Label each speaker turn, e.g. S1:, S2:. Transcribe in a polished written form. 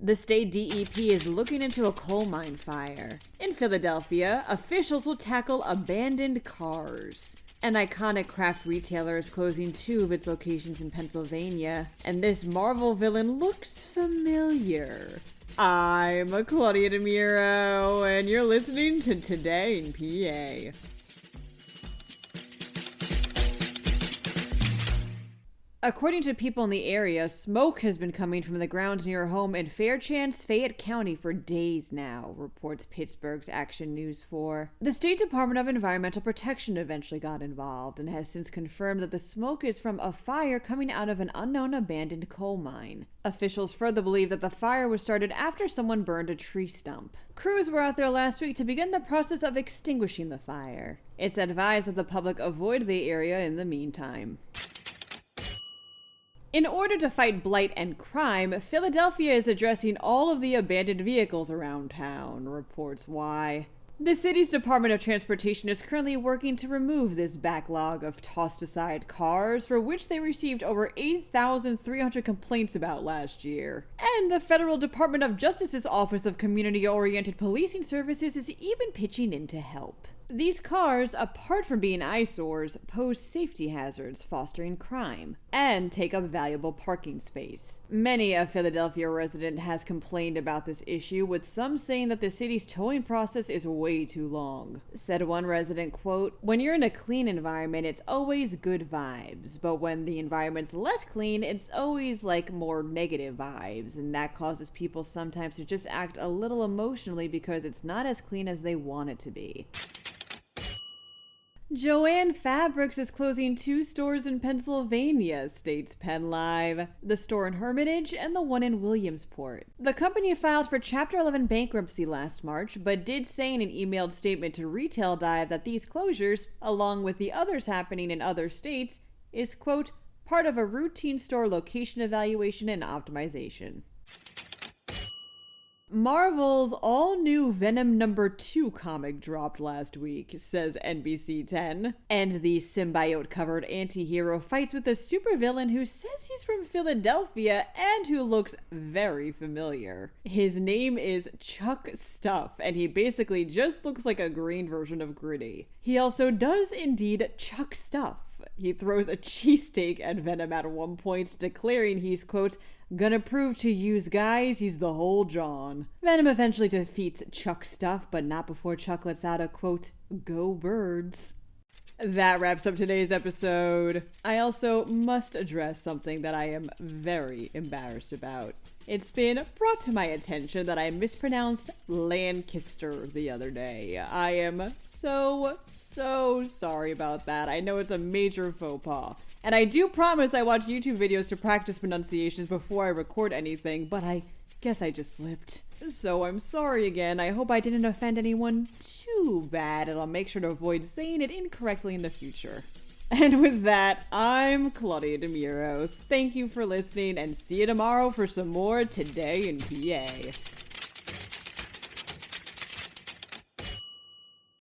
S1: The state DEP is looking into a coal mine fire. In Philadelphia, officials will tackle abandoned cars. An iconic craft retailer is closing 2 of its locations in Pennsylvania, and this Marvel villain looks familiar. I'm Claudia Dimuro, and you're listening to Today in PA. According to people in the area, smoke has been coming from the ground near a home in Fairchance, Fayette County for days now, reports Pittsburgh's Action News 4. The State Department of Environmental Protection eventually got involved and has since confirmed that the smoke is from a fire coming out of an unknown abandoned coal mine. Officials further believe that the fire was started after someone burned a tree stump. Crews were out there last week to begin the process of extinguishing the fire. It's advised that the public avoid the area in the meantime. In order to fight blight and crime, Philadelphia is addressing all of the abandoned vehicles around town, reports Why. The city's Department of Transportation is currently working to remove this backlog of tossed-aside cars, for which they received over 8,300 complaints about last year. And the Federal Department of Justice's Office of Community-Oriented Policing Services is even pitching in to help. These cars, apart from being eyesores, pose safety hazards, fostering crime, and take up valuable parking space. Many a Philadelphia resident has complained about this issue, with some saying that the city's towing process is way too long. Said one resident, quote, "When you're in a clean environment, it's always good vibes, but when the environment's less clean, it's always like more negative vibes, and that causes people sometimes to just act a little emotionally because it's not as clean as they want it to be." Joann Fabrics is closing 2 stores in Pennsylvania, states PennLive, the store in Hermitage and the one in Williamsport. The company filed for Chapter 11 bankruptcy last March, but did say in an emailed statement to Retail Dive that these closures, along with the others happening in other states, is, quote, part of a routine store location evaluation and optimization. Marvel's all-new Venom #2 comic dropped last week, says NBC 10. And the symbiote-covered anti-hero fights with a supervillain who says he's from Philadelphia and who looks very familiar. His name is Chuck Stuff, and he basically just looks like a green version of Gritty. He also does indeed chuck stuff. He throws a cheesesteak at Venom at one point, declaring he's, quote, gonna prove to yous guys he's the whole John. Venom eventually defeats Chuck Stuff, but not before Chuck lets out a, quote, go birds. That wraps up today's episode. I also must address something that I am very embarrassed about. It's been brought to my attention that I mispronounced Lancaster the other day. I am so sorry about that. I know it's a major faux pas. And I do promise I watch YouTube videos to practice pronunciations before I record anything, but I guess I just slipped. So I'm sorry again. I hope I didn't offend anyone too bad, and I'll make sure to avoid saying it incorrectly in the future. And with that, I'm Claudia Dimuro. Thank you for listening, and see you tomorrow for some more Today in PA.